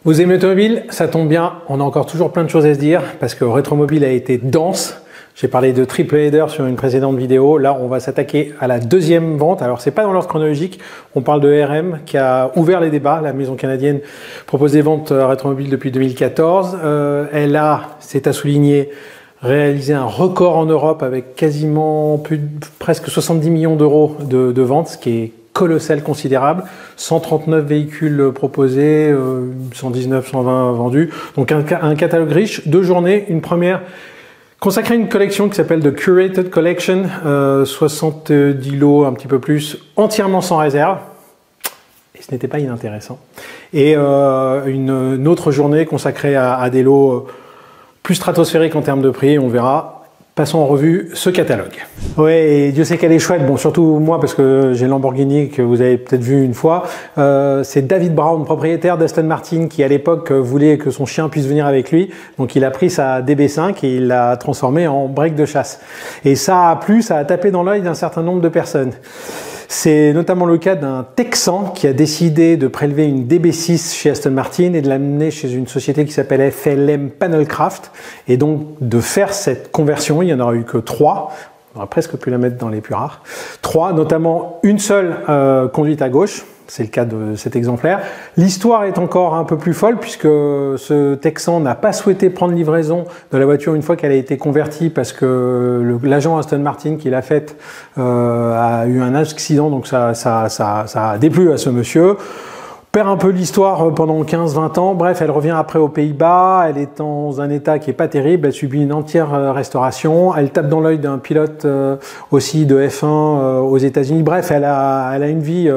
Vous aimez l'automobile? Ça tombe bien, on a encore toujours plein de choses à se dire parce que Rétromobile a été dense. J'ai parlé de triple header sur une précédente vidéo. Là, on va s'attaquer à la deuxième vente. Alors, c'est pas dans l'ordre chronologique. On parle de RM qui a ouvert les débats. La maison canadienne propose des ventes Rétromobile depuis 2014. Elle a, c'est à souligner, réalisé un record en Europe avec quasiment presque 70 millions d'euros de ventes, ce qui est colossal, considérable. 139 véhicules proposés, 119, 120 vendus. Donc un catalogue riche, 2 journées, une première consacrée à une collection qui s'appelle The Curated Collection, 70 lots, un petit peu plus, entièrement sans réserve. Et ce n'était pas inintéressant. Et une autre journée consacrée à des lots plus stratosphériques en termes de prix, on verra. Passons en revue ce catalogue. Ouais, et Dieu sait qu'elle est chouette. Bon, surtout moi, parce que j'ai Lamborghini que vous avez peut-être vu une fois. C'est David Brown, propriétaire d'Aston Martin, qui à l'époque voulait que son chien puisse venir avec lui. Donc il a pris sa DB5 et il l'a transformée en break de chasse. Et ça a plu, ça a tapé dans l'œil d'un certain nombre de personnes. C'est notamment le cas d'un Texan qui a décidé de prélever une DB6 chez Aston Martin et de l'amener chez une société qui s'appelle FLM Panelcraft et donc de faire cette conversion. Il n'y en aura eu que 3. On aurait presque pu la mettre dans les plus rares. 3, notamment une seule conduite à gauche. C'est le cas de cet exemplaire. L'histoire est encore un peu plus folle puisque ce Texan n'a pas souhaité prendre livraison de la voiture une fois qu'elle a été convertie parce que l'agent Aston Martin qui l'a faite a eu un accident, donc ça a déplu à ce monsieur. Perd un peu l'histoire pendant 15-20 ans. Bref, elle revient après aux Pays-Bas. Elle est dans un état qui est pas terrible. Elle subit une entière restauration. Elle tape dans l'œil d'un pilote aussi de F1 aux États-Unis. Bref, elle a une vie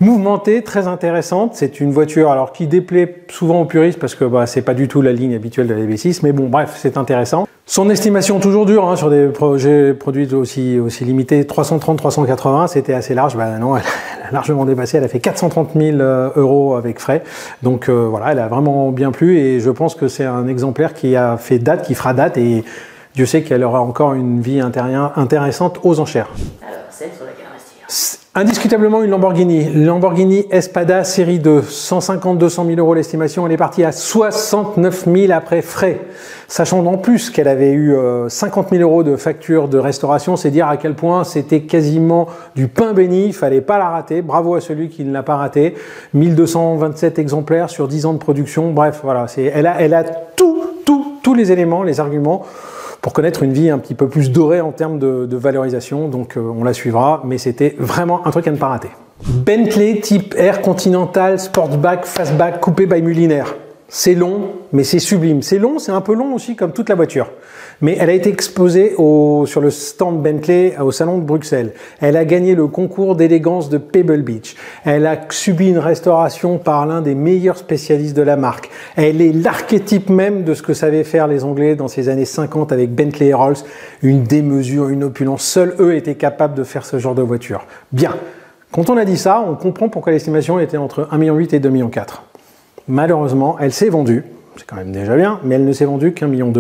mouvementée, très intéressante. C'est une voiture alors qui déplaît souvent aux puristes parce que c'est pas du tout la ligne habituelle de la DB6, mais bon, bref, c'est intéressant. Son estimation toujours dure sur des projets produits aussi limités, 330-380, c'était assez large. Non, elle a largement dépassé. Elle a fait 430 000 euros avec frais. Donc voilà, elle a vraiment bien plu et je pense que c'est un exemplaire qui a fait date, qui fera date et Dieu sait qu'elle aura encore une vie intéressante aux enchères. Alors, celle sur laquelle on va se dire. Indiscutablement une Lamborghini Espada série 2, 150-200 000 euros l'estimation, elle est partie à 69 000 après frais. Sachant en plus qu'elle avait eu 50 000 euros de facture de restauration, c'est dire à quel point c'était quasiment du pain béni, il fallait pas la rater, bravo à celui qui ne l'a pas raté. 1227 exemplaires sur 10 ans de production, bref, voilà, elle a tous les éléments, les arguments, pour connaître une vie un petit peu plus dorée en termes de valorisation, donc on la suivra, mais c'était vraiment un truc à ne pas rater. Bentley type Air Continental Sportback Fastback coupé by Mulliner. C'est long, mais c'est sublime. C'est long, c'est un peu long aussi comme toute la voiture. Mais elle a été exposée sur le stand Bentley au salon de Bruxelles. Elle a gagné le concours d'élégance de Pebble Beach. Elle a subi une restauration par l'un des meilleurs spécialistes de la marque. Elle est l'archétype même de ce que savaient faire les Anglais dans ces années 50 avec Bentley et Rolls. Une démesure, une opulence. Seuls eux étaient capables de faire ce genre de voiture. Bien. Quand on a dit ça, on comprend pourquoi l'estimation était entre 1,8 million et 2,4 millions. Malheureusement, elle s'est vendue. C'est quand même déjà bien, mais elle ne s'est vendue qu'1,2 million.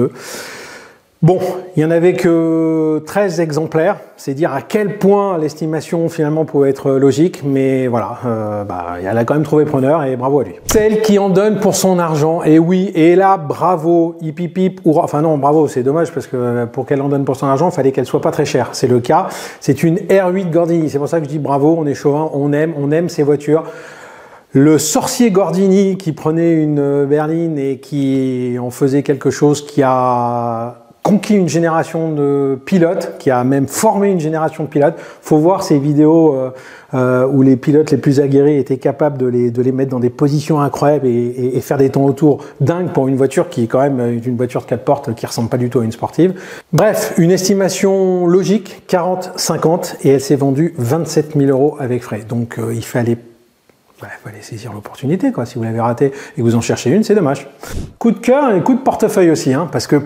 Bon, il n'y en avait que 13 exemplaires, c'est dire à quel point l'estimation finalement pouvait être logique, mais voilà, elle a quand même trouvé preneur et bravo à lui. Celle qui en donne pour son argent, et oui, et là, bravo, hip hip hip, enfin non, bravo, c'est dommage parce que pour qu'elle en donne pour son argent, il fallait qu'elle soit pas très chère, c'est le cas. C'est une R8 Gordini, c'est pour ça que je dis bravo, on est chauvin, on aime ces voitures. Le sorcier Gordini qui prenait une berline et qui en faisait quelque chose qui a conquis une génération de pilotes, qui a même formé une génération de pilotes. Faut voir ces vidéos où les pilotes les plus aguerris étaient capables de les mettre dans des positions incroyables et faire des temps autour dingues pour une voiture qui est quand même une voiture de 4 portes qui ressemble pas du tout à une sportive. Bref, une estimation logique, 40-50, et elle s'est vendue 27 000 euros avec frais. Donc il fallait saisir l'opportunité, quoi. Si vous l'avez raté et que vous en cherchez une, c'est dommage. Coup de cœur et coup de portefeuille aussi, parce que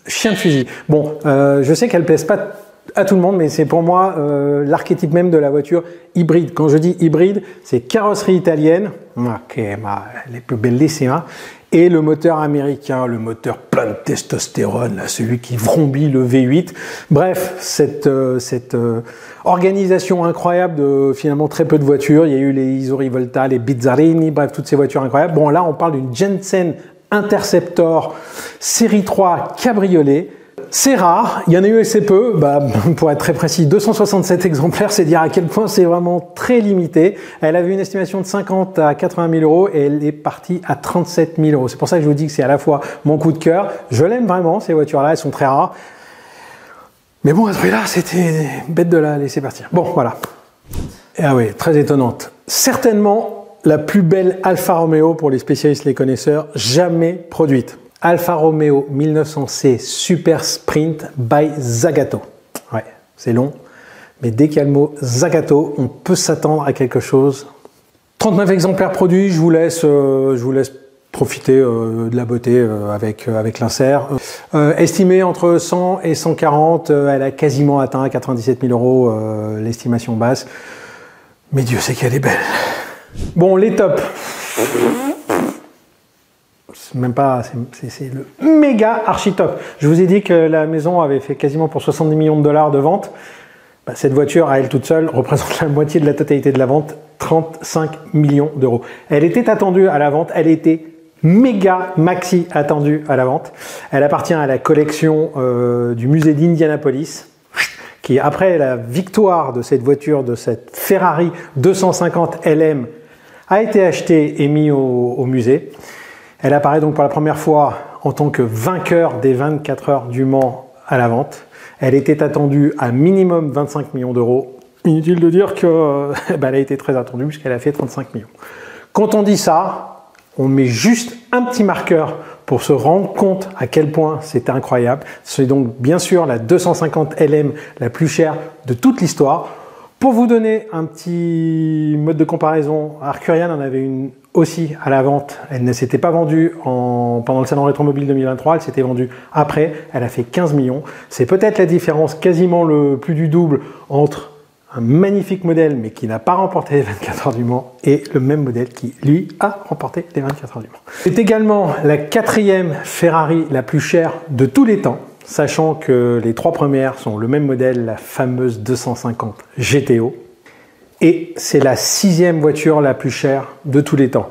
chien de fusil. Bon, je sais qu'elle plaise pas à tout le monde, mais c'est pour moi l'archétype même de la voiture hybride. Quand je dis hybride, c'est carrosserie italienne, che è la più bellissima, et le moteur américain, le moteur plein de testostérone, là, celui qui vrombit le V8. Bref, cette organisation incroyable de finalement très peu de voitures. Il y a eu les Isori Volta, les Bizzarini, bref, toutes ces voitures incroyables. Bon, là, on parle d'une Jensen Interceptor série 3 cabriolet. C'est rare, il y en a eu assez peu, pour être très précis, 267 exemplaires, c'est dire à quel point c'est vraiment très limité. Elle avait une estimation de 50 à 80 000 euros et elle est partie à 37 000 euros. C'est pour ça que je vous dis que c'est à la fois mon coup de cœur. Je l'aime vraiment, ces voitures-là, elles sont très rares. Mais bon, à ce prix-là, c'était bête de la laisser partir. Bon, voilà. Et ah oui, très étonnante. Certainement la plus belle Alfa Romeo, pour les spécialistes, les connaisseurs, jamais produite. Alfa Romeo 1900C Super Sprint by Zagato. Ouais, c'est long, mais dès qu'il y a le mot Zagato, on peut s'attendre à quelque chose. 39 exemplaires produits, je vous laisse profiter de la beauté avec l'insert. Estimée entre 100 et 140, elle a quasiment atteint 97 000 euros l'estimation basse. Mais Dieu sait qu'elle est belle. Bon, les tops. Même pas, c'est le méga archi top. Je vous ai dit que la maison avait fait quasiment pour 70 millions de dollars de vente. Cette voiture, à elle toute seule, représente la moitié de la totalité de la vente, 35 millions d'euros. Elle était attendue à la vente, elle était méga maxi attendue à la vente. Elle appartient à la collection du musée d'Indianapolis, qui après la victoire de cette voiture, de cette Ferrari 250 LM, a été achetée et mise au musée. Elle apparaît donc pour la première fois en tant que vainqueur des 24 heures du Mans à la vente. Elle était attendue à minimum 25 millions d'euros. Inutile de dire qu'elle a été très attendue puisqu'elle a fait 35 millions. Quand on dit ça, on met juste un petit marqueur pour se rendre compte à quel point c'est incroyable. C'est donc bien sûr la 250 LM la plus chère de toute l'histoire. Pour vous donner un petit mode de comparaison, Arcurian en avait une aussi à la vente. Elle ne s'était pas vendue pendant le salon Rétromobile 2023, elle s'était vendue après, elle a fait 15 millions. C'est peut-être la différence, quasiment le plus du double, entre un magnifique modèle, mais qui n'a pas remporté les 24 heures du Mans, et le même modèle qui, lui, a remporté les 24 heures du Mans. C'est également la 4e Ferrari la plus chère de tous les temps, sachant que les 3 premières sont le même modèle, la fameuse 250 GTO. Et c'est la 6e voiture la plus chère de tous les temps.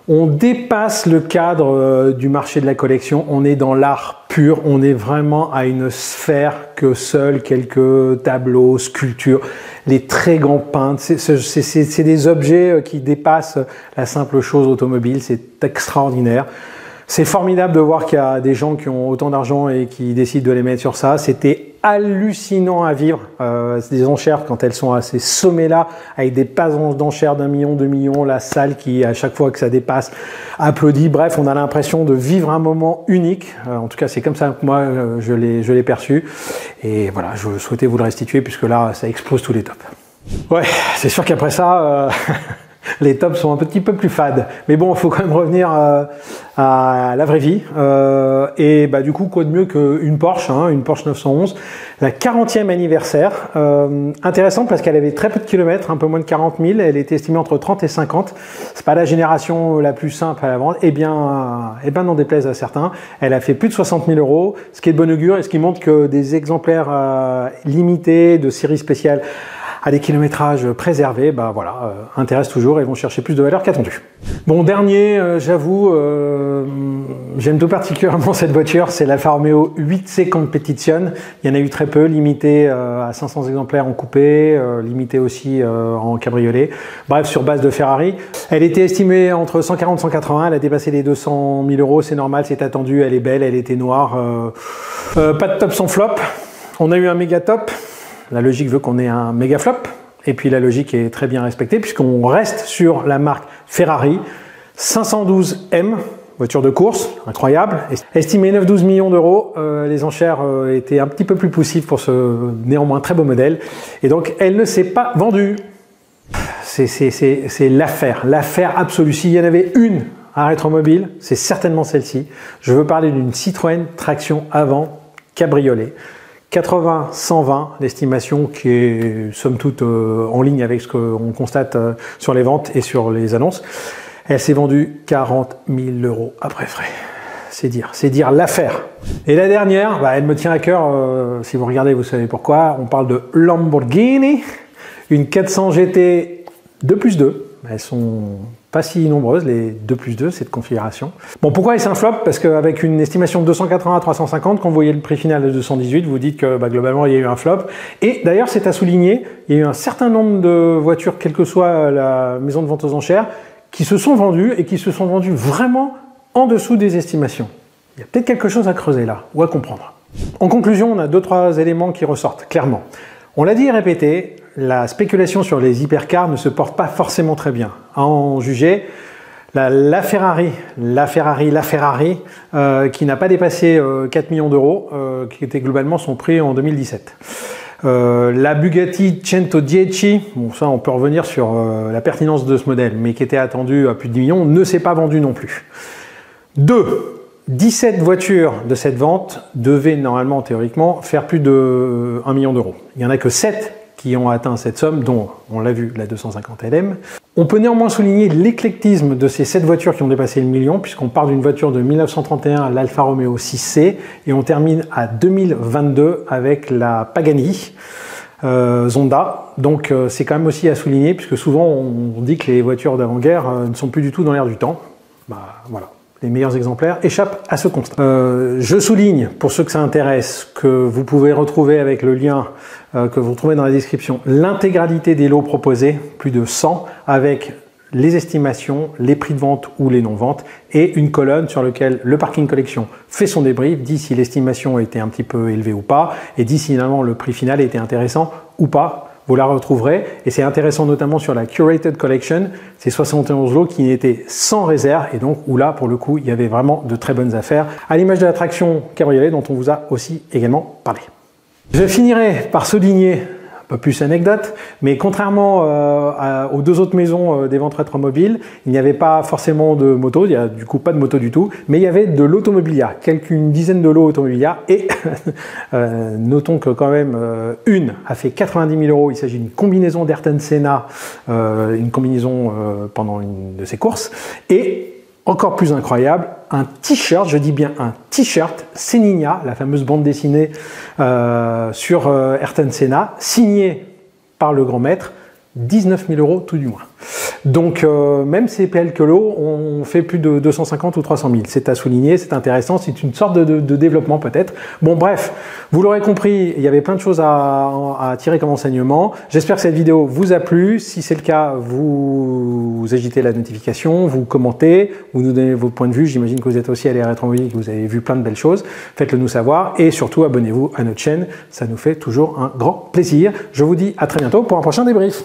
On dépasse le cadre du marché de la collection, on est dans l'art pur, on est vraiment à une sphère que seuls quelques tableaux, sculptures, les très grands peintres, c'est des objets qui dépassent la simple chose automobile, c'est extraordinaire. C'est formidable de voir qu'il y a des gens qui ont autant d'argent et qui décident de les mettre sur ça. C'était hallucinant à vivre. C'est des enchères quand elles sont à ces sommets-là, avec des passes d'enchères d'1 million, 2 millions, la salle qui, à chaque fois que ça dépasse, applaudit. Bref, on a l'impression de vivre un moment unique. En tout cas, c'est comme ça que moi, je l'ai perçu. Et voilà, je souhaitais vous le restituer puisque là, ça explose tous les tops. Ouais, c'est sûr qu'après ça... les tops sont un petit peu plus fades. Mais bon, il faut quand même revenir à la vraie vie. Et du coup, quoi de mieux qu'une Porsche, une Porsche 911. La 40e anniversaire. Intéressant parce qu'elle avait très peu de kilomètres, un peu moins de 40 000. Elle était estimée entre 30 et 50. C'est pas la génération la plus simple à la vente. Eh bien, n'en déplaise à certains. Elle a fait plus de 60 000 euros, ce qui est de bon augure et ce qui montre que des exemplaires limités de série spéciale à des kilométrages préservés, intéressent toujours et vont chercher plus de valeur qu'attendu. Bon, dernier, j'avoue, j'aime tout particulièrement cette voiture, c'est l'Alfa Romeo 8C Competition. Il y en a eu très peu, limité à 500 exemplaires en coupé, limité aussi en cabriolet. Bref, sur base de Ferrari. Elle était estimée entre 140 et 180, elle a dépassé les 200 000 euros, c'est normal, c'est attendu, elle est belle, elle était noire. Pas de top sans flop. On a eu un méga top. La logique veut qu'on ait un méga flop, et puis la logique est très bien respectée, puisqu'on reste sur la marque Ferrari, 512M, voiture de course, incroyable, estimée 9-12 millions d'euros, les enchères étaient un petit peu plus poussives pour ce néanmoins très beau modèle, et donc elle ne s'est pas vendue. C'est l'affaire absolue. S'il y en avait une à Rétromobile, c'est certainement celle-ci. Je veux parler d'une Citroën traction avant cabriolet. 80-120, l'estimation qui est somme toute en ligne avec ce qu'on constate sur les ventes et sur les annonces. Elle s'est vendue 40 000 € après frais. C'est dire l'affaire. Et la dernière, elle me tient à cœur, si vous regardez, vous savez pourquoi. On parle de Lamborghini, une 400 GT 2+2. Elles sont pas si nombreuses, les 2+2, cette configuration. Bon, pourquoi est-ce un flop? Parce qu'avec une estimation de 280 à 350, quand vous voyez le prix final de 218, vous dites que globalement, il y a eu un flop. Et d'ailleurs, c'est à souligner, il y a eu un certain nombre de voitures, quelle que soit la maison de vente aux enchères, qui se sont vendues et qui se sont vendues vraiment en dessous des estimations. Il y a peut-être quelque chose à creuser là, ou à comprendre. En conclusion, on a 2-3 éléments qui ressortent, clairement. On l'a dit et répété, la spéculation sur les hypercars ne se porte pas forcément très bien. À en juger, la Ferrari, qui n'a pas dépassé 4 millions d'euros, qui était globalement son prix en 2017. La Bugatti 110, bon ça on peut revenir sur la pertinence de ce modèle, mais qui était attendu à plus de 10 millions, ne s'est pas vendu non plus. 17 voitures de cette vente devaient normalement, théoriquement, faire plus de 1 million d'euros. Il n'y en a que 7 qui ont atteint cette somme, dont, on l'a vu, la 250 LM. On peut néanmoins souligner l'éclectisme de ces 7 voitures qui ont dépassé le million, puisqu'on part d'une voiture de 1931, l'Alfa Romeo 6C, et on termine à 2022 avec la Pagani Zonda. Donc c'est quand même aussi à souligner, puisque souvent on dit que les voitures d'avant-guerre ne sont plus du tout dans l'air du temps. Voilà. Les meilleurs exemplaires échappent à ce constat. Je souligne, pour ceux que ça intéresse, que vous pouvez retrouver avec le lien que vous retrouvez dans la description, l'intégralité des lots proposés, plus de 100, avec les estimations, les prix de vente ou les non-ventes, et une colonne sur laquelle le Parking Collection fait son débrief, dit si l'estimation était un petit peu élevée ou pas, et dit si finalement le prix final était intéressant ou pas. Vous la retrouverez, et c'est intéressant notamment sur la Curated Collection, ces 71 lots qui étaient sans réserve, et donc où là, pour le coup, il y avait vraiment de très bonnes affaires, à l'image de l'attraction cabriolet dont on vous a aussi également parlé. Je finirai par souligner, un peu plus anecdote, mais contrairement aux 2 autres maisons des ventes rétromobiles, il n'y avait pas forcément de moto, il n'y a du coup pas de moto du tout, mais il y avait de l'automobilia, une dizaine de lots automobilia, et notons que quand même une a fait 90 000 €, il s'agit d'une combinaison d'Ayrton Senna, une combinaison pendant une de ses courses, et encore plus incroyable, un t-shirt, je dis bien un t-shirt, Senninha, la fameuse bande dessinée sur Ayrton Senna, signé par le grand maître, 19 000 € tout du moins. Donc même ces PL que l'eau, on fait plus de 250 ou 300 000. C'est à souligner, c'est intéressant, c'est une sorte de développement peut-être. Bon bref, vous l'aurez compris, il y avait plein de choses à tirer comme enseignement. J'espère que cette vidéo vous a plu. Si c'est le cas, vous agitez la notification, vous commentez, vous nous donnez vos points de vue. J'imagine que vous êtes aussi allé à Rétromobiles, que vous avez vu plein de belles choses. Faites-le nous savoir et surtout abonnez-vous à notre chaîne. Ça nous fait toujours un grand plaisir. Je vous dis à très bientôt pour un prochain débrief.